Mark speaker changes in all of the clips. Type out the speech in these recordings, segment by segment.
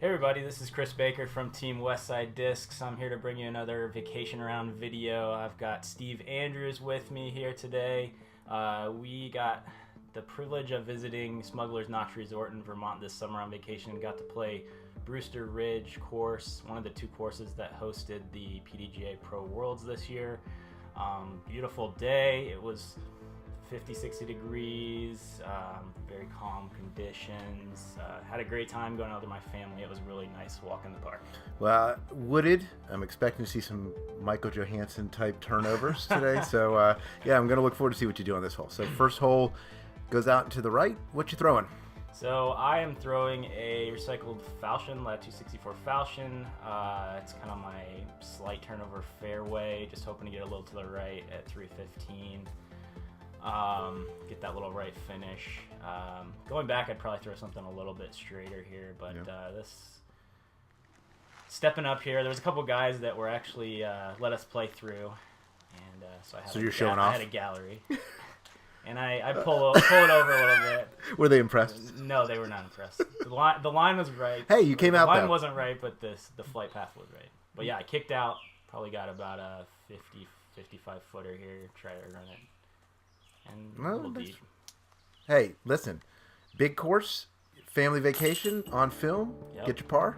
Speaker 1: Hey everybody, this is Chris Baker from Team Westside Discs. I'm here to bring you another vacation around video. I've got Steve Andrews with me here today. We got the privilege of visiting Smuggler's Notch Resort in Vermont this summer on vacation. Got to play Brewster Ridge course, one of the two courses that hosted the PDGA Pro Worlds this year. Beautiful day. It was 50, 60 degrees, very calm conditions. Had a great time going out with my family. It was really nice walking the park.
Speaker 2: Well, wooded. I'm expecting to see some Michael Johansson type turnovers today. So, yeah, I'm going to look forward to see what you do on this hole. So, first hole goes out to the right. What you throwing?
Speaker 1: So, I am throwing a recycled falchion, Lat 264 falchion. It's kind of my slight turnover fairway. Just hoping to get a little to the right at 315. Get that little right finish. Going back, I'd probably throw something a little bit straighter here, but this stepping up here. There was a couple guys that were actually let us play through, and so I had
Speaker 2: you're showing off?
Speaker 1: I had a gallery, and I pull it over a little bit.
Speaker 2: Were they impressed?
Speaker 1: No, they were not impressed. The line was right.
Speaker 2: Hey, you came out.
Speaker 1: The line wasn't right, but the flight path was right. But yeah, I kicked out. Probably got about a 50, 55 footer here. Try to run it. And
Speaker 2: hey, listen, big course, family vacation on film. Yep. Get your par.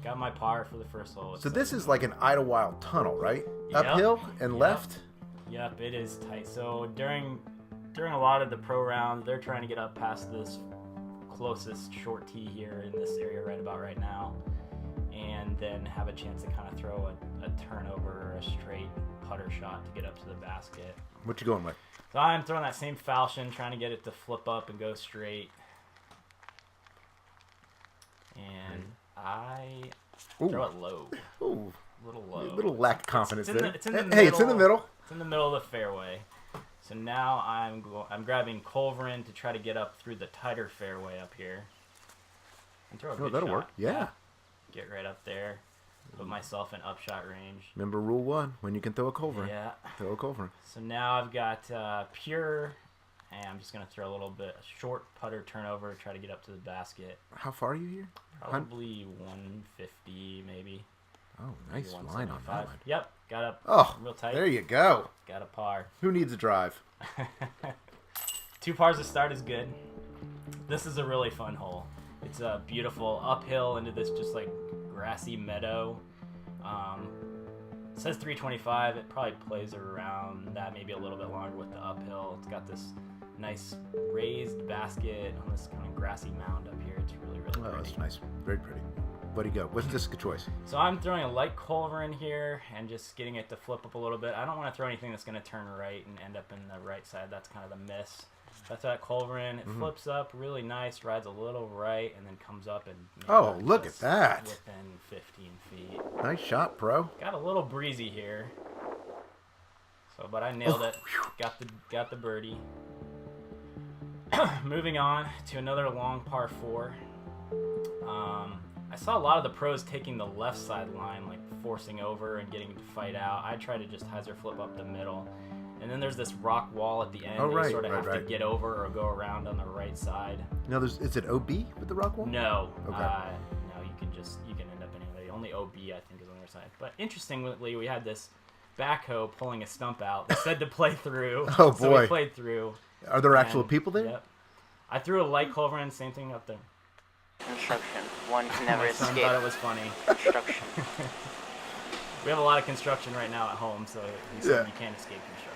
Speaker 1: Got my par for the first hole.
Speaker 2: So this is like an Idlewild tunnel, right?
Speaker 1: Yep.
Speaker 2: Uphill and left.
Speaker 1: Yep, it is tight. So during a lot of the pro rounds, they're trying to get up past this closest short tee here in this area right about right now, and then have a chance to kind of throw a turnover or a straight putter shot to get up to the basket.
Speaker 2: What you going with?
Speaker 1: So I'm throwing that same falchion, trying to get it to flip up and go straight. And I throw it low.
Speaker 2: Ooh.
Speaker 1: A little low.
Speaker 2: A little lack of confidence there.
Speaker 1: It's in the
Speaker 2: hey, it's in the middle.
Speaker 1: It's in the middle of the fairway. So now I'm grabbing culverin to try to get up through the tighter fairway up here. And throw a good
Speaker 2: that'll
Speaker 1: shot.
Speaker 2: work. Yeah.
Speaker 1: Get right up there. Put myself in upshot range.
Speaker 2: Remember rule 1, when you can throw a culverin.
Speaker 1: Yeah.
Speaker 2: Throw a culverin.
Speaker 1: So now I've got pure, and I'm just going to throw a little bit, a short putter turnover, try to get up to the basket.
Speaker 2: How far are you here?
Speaker 1: Probably 150 maybe.
Speaker 2: Oh, nice line on that one.
Speaker 1: Yep, got up real tight.
Speaker 2: There you go.
Speaker 1: Got a par.
Speaker 2: Who needs a drive?
Speaker 1: 2 pars to start is good. This is a really fun hole. It's a beautiful uphill into this just like grassy meadow. It says 325. It probably plays around that, maybe a little bit longer with the uphill. It's got this nice raised basket on this kind of grassy mound up here. It's really, really pretty.
Speaker 2: Oh, that's nice. Very pretty. What do you go? What's disc of choice? So
Speaker 1: I'm throwing a light culverin here and just getting it to flip up a little bit. I don't want to throw anything that's going to turn right and end up in the right side. That's kind of the miss. That's that culverin. It flips up really nice, rides a little right, and then comes up and
Speaker 2: look at that!
Speaker 1: Within 15 feet.
Speaker 2: Nice shot, bro.
Speaker 1: Got a little breezy here, but I nailed it. Got the birdie. Moving on to another long par 4. I saw a lot of the pros taking the left side line, like forcing over and getting to fight out. I try to just hyzer flip up the middle. And then there's this rock wall at the end that you sort of have to get over or go around on the right side.
Speaker 2: No, is it OB with the rock wall?
Speaker 1: No. Okay. No, you can end up anyway. Only OB, I think, is on the other side. But interestingly, we had this backhoe pulling a stump out. They said to play through.
Speaker 2: Oh, boy.
Speaker 1: So we played through.
Speaker 2: Are there actual people there?
Speaker 1: Yep. I threw a light culverin, same thing up there.
Speaker 3: Construction. One can never escape.
Speaker 1: My son thought it was funny.
Speaker 3: Construction.
Speaker 1: We have a lot of construction right now at home, so he said you can't escape construction.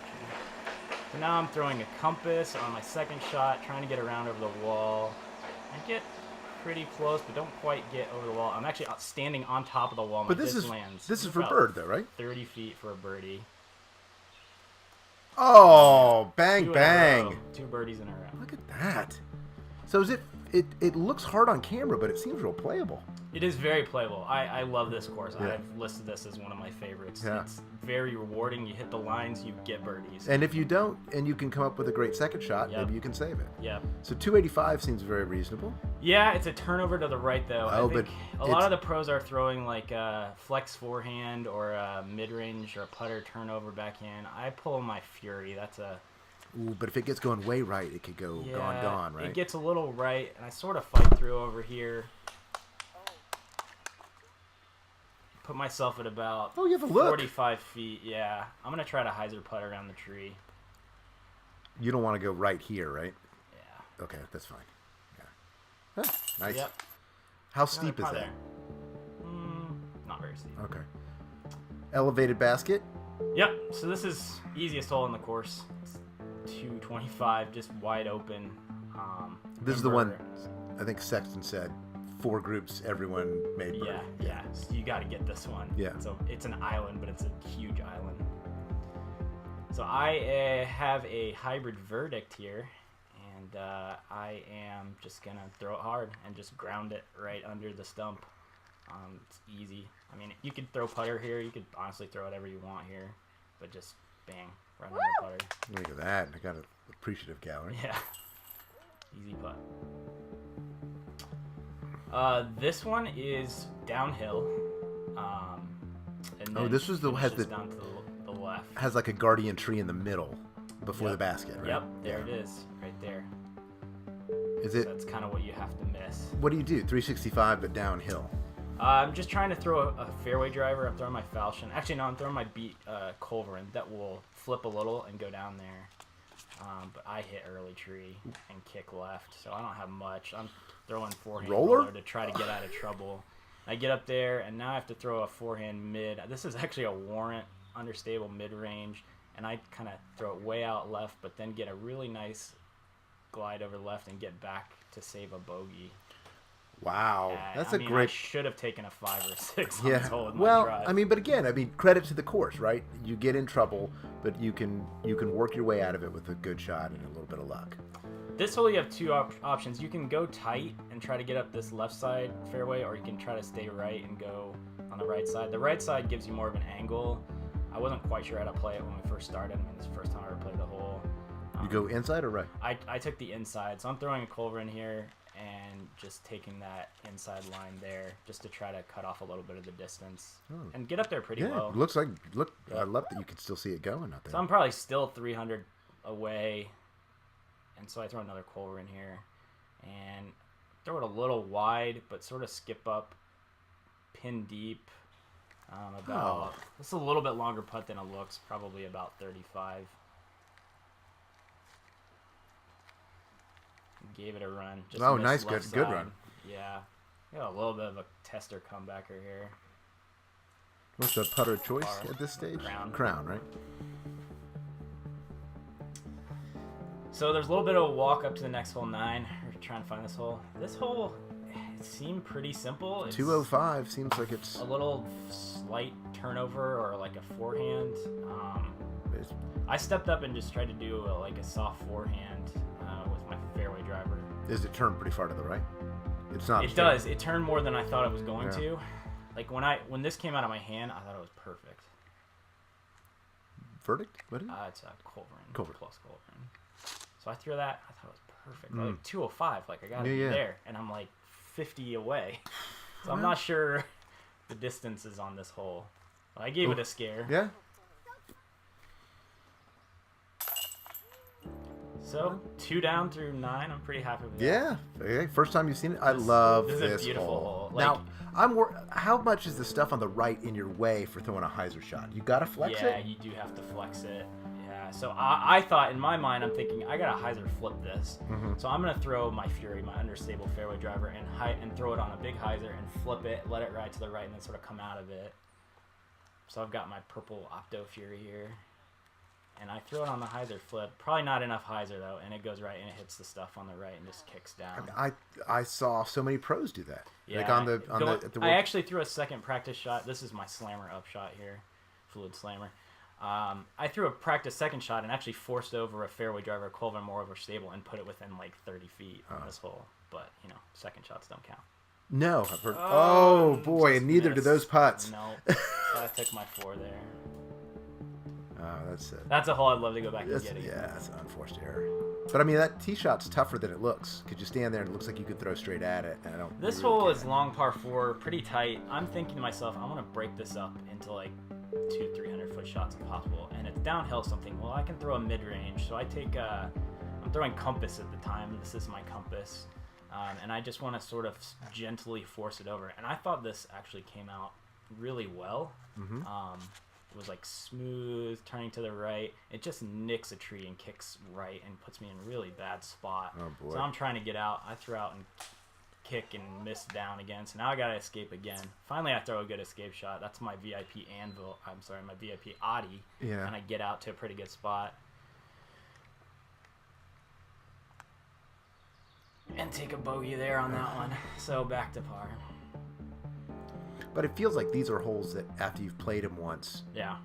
Speaker 1: So now I'm throwing a compass on my second shot, trying to get around over the wall. I get pretty close, but don't quite get over the wall. I'm actually standing on top of the wall.
Speaker 2: But this is for bird, though, right?
Speaker 1: 30 feet for a birdie.
Speaker 2: Oh, bang, bang.
Speaker 1: 2 birdies in a row.
Speaker 2: Look at that. So it looks hard on camera, but it seems real playable.
Speaker 1: It is very playable. I love this course. Yeah. I've listed this as one of my favorites. Yeah. It's very rewarding. You hit the lines, you get birdies.
Speaker 2: And if you don't, and you can come up with a great second shot, maybe you can save it.
Speaker 1: Yeah.
Speaker 2: So 285 seems very reasonable.
Speaker 1: Yeah, it's a turnover to the right, though.
Speaker 2: Oh,
Speaker 1: I think a lot of the pros are throwing like a flex forehand or a mid-range or a putter turnover backhand. I pull my Fury. That's a...
Speaker 2: Ooh, but if it gets going way right, it could go gone, right?
Speaker 1: It gets a little right, and I sort of fight through over here. put myself at about
Speaker 2: Oh, you have a look.
Speaker 1: 45 feet. Yeah, I'm gonna try to hyzer putt around the tree.
Speaker 2: You don't want to go right here, right?
Speaker 1: Yeah.
Speaker 2: Okay, that's fine. Yeah. Huh, nice.
Speaker 1: Yep.
Speaker 2: How steep is
Speaker 1: Probably
Speaker 2: that?
Speaker 1: there. Not very steep.
Speaker 2: Okay. Elevated basket.
Speaker 1: Yep. So this is easiest hole in the course. It's 225, just wide open.
Speaker 2: This is the one I think Sexton said. 4 groups, everyone made birdie.
Speaker 1: Yeah. So you got to get this one.
Speaker 2: Yeah.
Speaker 1: So it's an island, but it's a huge island. So I have a hybrid verdict here, and I am just gonna throw it hard and just ground it right under the stump. It's easy. I mean, you could throw putter here. You could honestly throw whatever you want here, but just bang right under the putter.
Speaker 2: Look at that. I got an appreciative gallery.
Speaker 1: Yeah. Easy putt. This one is downhill. And
Speaker 2: Oh,
Speaker 1: then
Speaker 2: this was the has
Speaker 1: finishes
Speaker 2: the
Speaker 1: down to the left.
Speaker 2: has like a guardian tree in the middle before the basket, right?
Speaker 1: Yep, there it is, right there.
Speaker 2: Is
Speaker 1: So
Speaker 2: it?
Speaker 1: that's kind of what you have to miss.
Speaker 2: What do you do? 365, but downhill.
Speaker 1: I'm just trying to throw a fairway driver. I'm throwing my falchion. Actually, no, I'm throwing my beat culverin that will flip a little and go down there. But I hit early tree and kick left, so I don't have much. I'm throwing forehand
Speaker 2: Roller
Speaker 1: to try to get out of trouble. I get up there, and now I have to throw a forehand mid. This is actually a warrant understable mid-range, and I kind of throw it way out left, but then get a really nice glide over left and get back to save a bogey.
Speaker 2: Wow, that's
Speaker 1: I mean, I
Speaker 2: great.
Speaker 1: should have taken a 5 or 6 on
Speaker 2: Yeah.
Speaker 1: this hole with my
Speaker 2: Well,
Speaker 1: drive.
Speaker 2: I mean, but again, credit to the course, right? You get in trouble, but you can work your way out of it with a good shot and a little bit of luck.
Speaker 1: This hole you have 2 options. You can go tight and try to get up this left side fairway, or you can try to stay right and go on the right side. The right side gives you more of an angle. I wasn't quite sure how to play it when we first started. I mean, it's the first time I ever played the hole.
Speaker 2: You go inside or right?
Speaker 1: I took the inside, so I'm throwing a culverin here and just taking that inside line there just to try to cut off a little bit of the distance and get up there pretty
Speaker 2: Yeah,
Speaker 1: well.
Speaker 2: looks like I love that you can still see it going out there.
Speaker 1: So I'm probably still 300 away, and so I throw another culverin here and throw it a little wide, but sort of skip up, pin deep. It's a little bit longer putt than it looks, probably about 35. Gave it a run. Just
Speaker 2: Oh,
Speaker 1: missed
Speaker 2: nice,
Speaker 1: left
Speaker 2: good
Speaker 1: side.
Speaker 2: run.
Speaker 1: Yeah. Got a little bit of a tester comebacker here.
Speaker 2: What's the putter choice
Speaker 1: Par.
Speaker 2: at this stage?
Speaker 1: Crown.
Speaker 2: right?
Speaker 1: So there's a little bit of a walk up to the next hole 9. We're trying to find this hole. This hole, it seemed pretty simple. It's
Speaker 2: 205 seems like it's
Speaker 1: a little slight turnover or like a forehand.
Speaker 2: it's-
Speaker 1: I stepped up and just tried to do a soft forehand with my fairway driver.
Speaker 2: Does it turn pretty far to the right? It's not.
Speaker 1: It
Speaker 2: straight.
Speaker 1: does. It turned more than I thought it was going
Speaker 2: Yeah.
Speaker 1: to. Like when this came out of my hand, I thought it was perfect.
Speaker 2: Verdict? What is it?
Speaker 1: It's a culverin.
Speaker 2: Culverin.
Speaker 1: Plus culverin. So I threw that. I thought it was perfect. Like 205. Like I got it
Speaker 2: Yeah.
Speaker 1: there, and I'm like 50 away. So I'm not sure the distances on this hole. But I gave it a scare.
Speaker 2: Yeah.
Speaker 1: So 2 down through 9. I'm pretty happy with that.
Speaker 2: Yeah. Okay. First time you've seen it. I love
Speaker 1: this
Speaker 2: this,
Speaker 1: is a beautiful hole.
Speaker 2: Now, how much is the stuff on the right in your way for throwing a hyzer shot? You gotta flex
Speaker 1: Yeah,
Speaker 2: it.
Speaker 1: you do have to flex it. Yeah, so I thought in my mind, I'm thinking I gotta hyzer flip this. So I'm gonna throw my Fury, my understable fairway driver, and throw it on a big hyzer and flip it, let it ride to the right, and then sort of come out of it. So I've got my purple Opto Fury here, and I throw it on the hyzer flip. Probably not enough hyzer though, and it goes right and it hits the stuff on the right and just kicks down.
Speaker 2: I saw so many pros do that.
Speaker 1: Yeah,
Speaker 2: Like at the
Speaker 1: I actually threw a second practice shot. This is my slammer up shot here, fluid slammer. I threw a practice second shot and actually forced over a fairway driver, culverin more over stable, and put it within like 30 feet on this hole. But second shots don't count.
Speaker 2: No, I've heard. Oh boy,
Speaker 1: just
Speaker 2: and neither do
Speaker 1: missed.
Speaker 2: those putts.
Speaker 1: No, so I took my 4 there.
Speaker 2: Oh, that's it.
Speaker 1: That's a hole I'd love to go back and
Speaker 2: That's,
Speaker 1: get again.
Speaker 2: yeah, that's an unforced error. But I mean, that tee shot's tougher than it looks. Because you stand there and it looks like you could throw straight at it. And I don't.
Speaker 1: This
Speaker 2: really
Speaker 1: hole
Speaker 2: get
Speaker 1: is
Speaker 2: it.
Speaker 1: long par 4, pretty tight. I'm thinking to myself, I'm gonna break this up into like 200-300 foot shots if possible, and it's downhill something. Well, I can throw a mid range, so I take. I'm throwing compass at the time. This is my compass, and I just want to sort of gently force it over. And I thought this actually came out really well.
Speaker 2: Mm-hmm.
Speaker 1: It was like smooth, turning to the right. It just nicks a tree and kicks right and puts me in a really bad spot.
Speaker 2: Oh, boy.
Speaker 1: So I'm trying to get out. I threw out and kick and miss down again. So now I got to escape again. Finally, I throw a good escape shot. That's my VIP anvil. I'm sorry, my VIP Audi.
Speaker 2: Yeah.
Speaker 1: And I get out to a pretty good spot. And take a bogey there on that one. So back to par.
Speaker 2: But it feels like these are holes that after you've played them once,
Speaker 1: Yeah.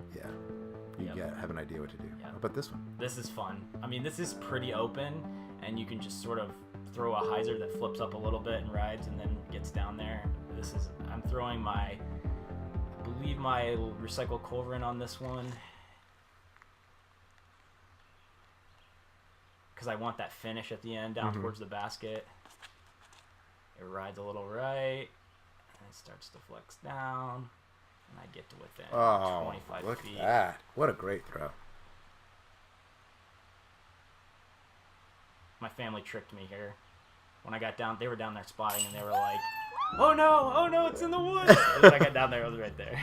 Speaker 2: you
Speaker 1: Yep.
Speaker 2: have an idea what to do.
Speaker 1: Yep.
Speaker 2: How about this one?
Speaker 1: This is fun. I mean, this is pretty open, and you can just sort of throw a hyzer that flips up a little bit and rides and then gets down there. I'm throwing I believe my recycled culverin on this one. Because I want that finish at the end down towards the basket. It rides a little right, and it starts to flex down, and I get to within 25
Speaker 2: look
Speaker 1: feet.
Speaker 2: at that. What a great throw.
Speaker 1: My family tricked me here. When I got down, they were down there spotting, and they were like, oh no, it's in the woods. And when I got down there, it was right there.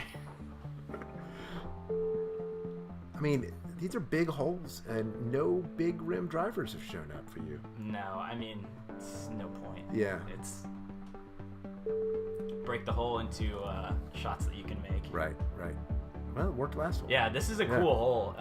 Speaker 2: I mean, these are big holes, and no big rim drivers have shown up for you.
Speaker 1: No, I mean, it's no point.
Speaker 2: Yeah.
Speaker 1: It's break the hole into shots that you can make.
Speaker 2: Right. Well, it worked last hole.
Speaker 1: Yeah, this is a cool hole.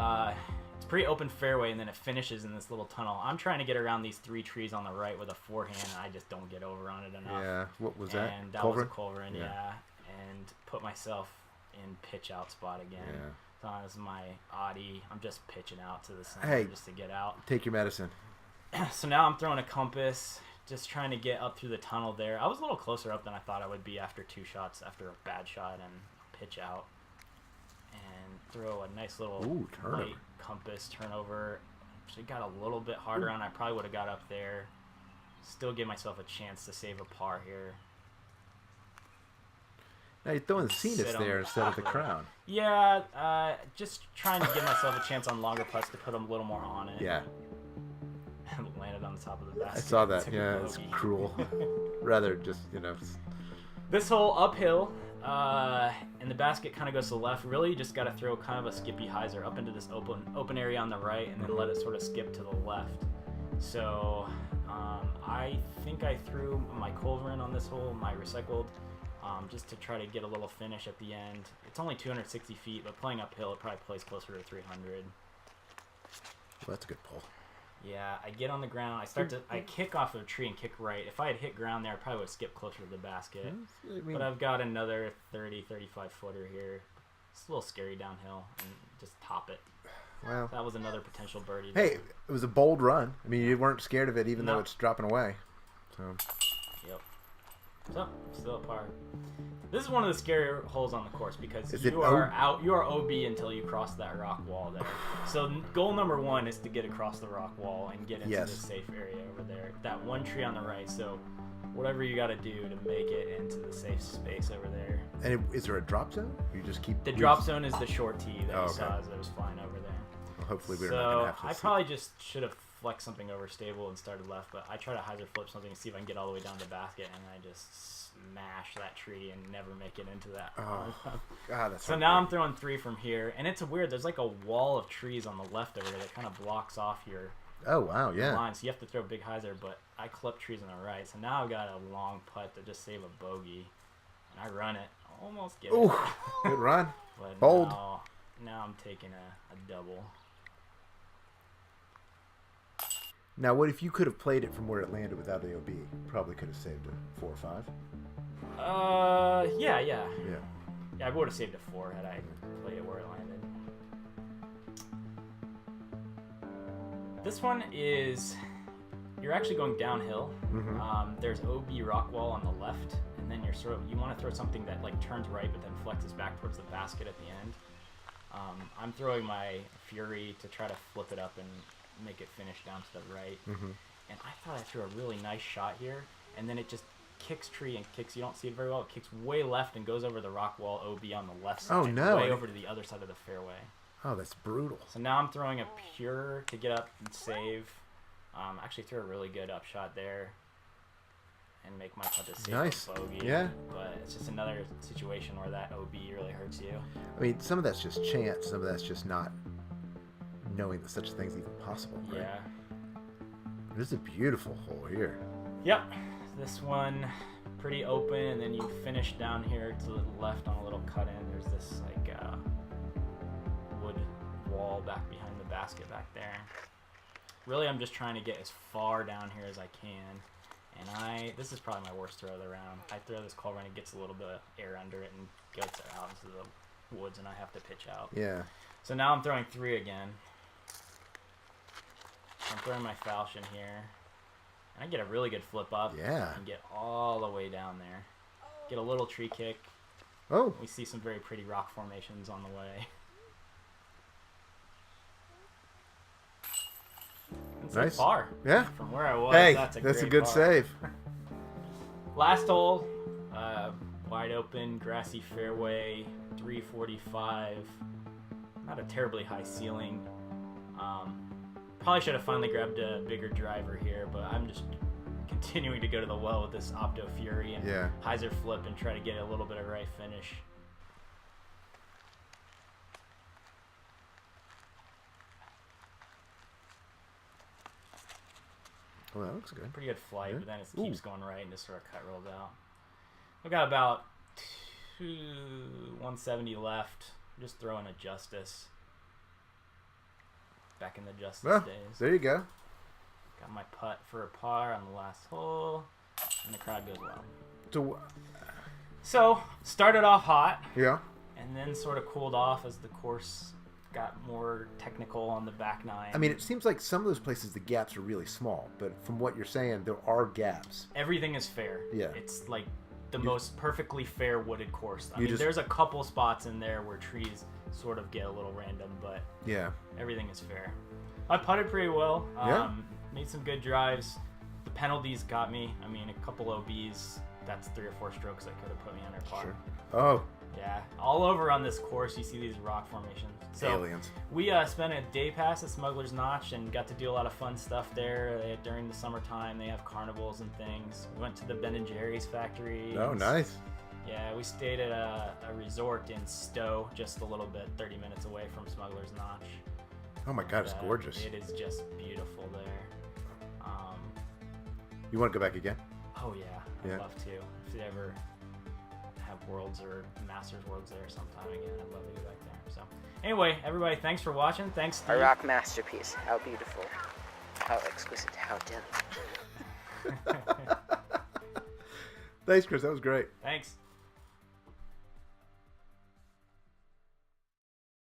Speaker 1: It's a pretty open fairway, and then it finishes in this little tunnel. I'm trying to get around these 3 trees on the right with a forehand, and I just don't get over on it enough.
Speaker 2: Yeah. What was that?
Speaker 1: And that
Speaker 2: Culverin?
Speaker 1: was a culverin,
Speaker 2: Yeah.
Speaker 1: and put myself in pitch out spot again.
Speaker 2: Yeah.
Speaker 1: So this is my Audi. I'm just pitching out to the center just to get out.
Speaker 2: Take your medicine.
Speaker 1: So now I'm throwing a compass, just trying to get up through the tunnel there. I was a little closer up than I thought I would be after 2 shots, after a bad shot, and pitch out. And throw a nice little light compass turnover. Actually got a little bit harder on. I probably would have got up there. Still give myself a chance to save a par here.
Speaker 2: Now you're throwing the Zenith
Speaker 1: Sit on
Speaker 2: there
Speaker 1: the
Speaker 2: instead of the
Speaker 1: top.
Speaker 2: crown.
Speaker 1: Yeah, just trying to give myself a chance on longer putts to put a little more on it.
Speaker 2: Yeah.
Speaker 1: Landed on the top of the basket.
Speaker 2: I saw that.
Speaker 1: Took a
Speaker 2: Yeah, it's
Speaker 1: bogey.
Speaker 2: cruel. Rather just,
Speaker 1: This hole uphill, and the basket kind of goes to the left. Really, you just got to throw kind of a skippy hyzer up into this open area on the right, and then let it sort of skip to the left. So I think I threw my culverin on this hole, my recycled, just to try to get a little finish at the end. It's only 260 feet, but playing uphill, it probably plays closer to 300.
Speaker 2: Well, that's a good pull.
Speaker 1: Yeah, I get on the ground. I kick off of a tree and kick right. If I had hit ground there, I probably would have skipped closer to the basket. But I've got another 30, 35 footer here. It's a little scary downhill, and just top it.
Speaker 2: Well,
Speaker 1: That was another potential birdie.
Speaker 2: hey, it was a bold run. I mean, you weren't scared of it, even though
Speaker 1: No.
Speaker 2: it's dropping away. So,
Speaker 1: Yep. So, still a par. This is one of the scarier holes on the course because
Speaker 2: Is it
Speaker 1: you are OB until you cross that rock wall there. So goal number 1 is to get across the rock wall and get into
Speaker 2: Yes.
Speaker 1: the safe area over there. That one tree on the right. So whatever you got to do to make it into the safe space over there.
Speaker 2: and is there a drop zone? You just keep
Speaker 1: The drop zone is the short tee that
Speaker 2: Oh,
Speaker 1: you
Speaker 2: okay.
Speaker 1: saw as I was flying over there.
Speaker 2: Well, hopefully we're not
Speaker 1: So
Speaker 2: gonna have to.
Speaker 1: I
Speaker 2: see-
Speaker 1: probably just should have flexed something over stable and started left, but I try to hyzer flip something and see if I can get all the way down to the basket, and I just smash that tree and never make it into that.
Speaker 2: Oh, God, that's
Speaker 1: So now I'm throwing 3 from here, and it's weird. There's like a wall of trees on the left over there that kind of blocks off your
Speaker 2: Oh wow, yeah.
Speaker 1: line, so you have to throw a big hyzer, but I clip trees on the right, so now I've got a long putt to just save a bogey, and I run it, almost get
Speaker 2: Ooh,
Speaker 1: it,
Speaker 2: good run.
Speaker 1: but
Speaker 2: bold.
Speaker 1: Now I'm taking a double.
Speaker 2: Now, what if you could have played it from where it landed without the OB? Probably could have saved a 4 or 5.
Speaker 1: Yeah.
Speaker 2: Yeah.
Speaker 1: Yeah, I would have saved a 4 had I played it where it landed. This one is, you're actually going downhill. There's OB rock wall on the left, and then you want to throw something that like turns right but then flexes back towards the basket at the end. I'm throwing my Fury to try to flip it up and make it finish down to the right. And I thought I threw a really nice shot here, and then it just kicks tree and kicks, you don't see it very well, it kicks way left and goes over the rock wall OB on the left side.
Speaker 2: Oh, no.
Speaker 1: Way over to the other side of the fairway.
Speaker 2: Oh, that's brutal.
Speaker 1: So now I'm throwing a pure to get up and save. Actually threw a really good upshot there and make my putt to save
Speaker 2: Nice.
Speaker 1: a bogey.
Speaker 2: Yeah.
Speaker 1: But it's just another situation where that OB really hurts you.
Speaker 2: I mean, some of that's just chance. Some of that's just not knowing that such a thing's even possible. Right?
Speaker 1: Yeah.
Speaker 2: This is a beautiful hole here.
Speaker 1: Yep. This one pretty open, and then you finish down here to the left on a little cut in. There's this like wood wall back behind the basket back there. Really, I'm just trying to get as far down here as I can. And this is probably my worst throw of the round. I throw this culvert and it gets a little bit of air under it and goes out into the woods, and I have to pitch out.
Speaker 2: Yeah.
Speaker 1: So now I'm throwing 3 again. I'm throwing my falchion here. And I get a really good flip up.
Speaker 2: Yeah.
Speaker 1: And get all the way down there. Get a little tree kick.
Speaker 2: Oh.
Speaker 1: We see some very pretty rock formations on the way. It's
Speaker 2: Nice.
Speaker 1: Far.
Speaker 2: Yeah.
Speaker 1: From where I was,
Speaker 2: Hey,
Speaker 1: that's a
Speaker 2: good
Speaker 1: great par.
Speaker 2: save.
Speaker 1: Last hole, wide open, grassy fairway, 345. Not a terribly high ceiling. Probably should have finally grabbed a bigger driver here, but I'm just continuing to go to the well with this Opto Fury and hyzer flip and try to get a little bit of right finish.
Speaker 2: Well, that looks good.
Speaker 1: Pretty good flight,
Speaker 2: Yeah.
Speaker 1: but then it keeps going right and just sort of cut rolls out. I've got about 170 left. I'm just throwing a Justice. Back in the Justice
Speaker 2: Well,
Speaker 1: days.
Speaker 2: there you go.
Speaker 1: Got my putt for a par on the last hole, and the crowd goes well. So, started off hot,
Speaker 2: Yeah.
Speaker 1: and then sort of cooled off as the course got more technical on the back nine.
Speaker 2: I mean, it seems like some of those places the gaps are really small, but from what you're saying, there are gaps.
Speaker 1: Everything is fair.
Speaker 2: Yeah.
Speaker 1: It's like the most perfectly fair wooded course. I
Speaker 2: You
Speaker 1: mean,
Speaker 2: just-
Speaker 1: there's a couple spots in there where trees sort of get a little random, but
Speaker 2: Yeah.
Speaker 1: everything is fair. I putted pretty well. Made some good drives. The penalties got me. I mean, a couple OBs, that's 3 or 4 strokes that could have put me under par.
Speaker 2: Sure. Oh,
Speaker 1: Yeah, all over on this course, you see these rock formations. So
Speaker 2: aliens.
Speaker 1: we spent a day pass at Smuggler's Notch and got to do a lot of fun stuff there. During the summertime, they have carnivals and things. We went to the Ben & Jerry's factory.
Speaker 2: Oh, nice.
Speaker 1: Yeah, we stayed at a resort in Stowe, just a little bit, 30 minutes away from Smuggler's Notch.
Speaker 2: Oh my God, it's gorgeous.
Speaker 1: It is just beautiful there.
Speaker 2: You want to go back again?
Speaker 1: Oh yeah, I'd love to. If they ever have Worlds or Masters Worlds there sometime again, I'd love to go back there. So anyway, everybody, thanks for watching. Thanks, Steve.
Speaker 3: A rock masterpiece. How beautiful. How exquisite. How delicate.
Speaker 2: Thanks, Chris. That was great.
Speaker 1: Thanks.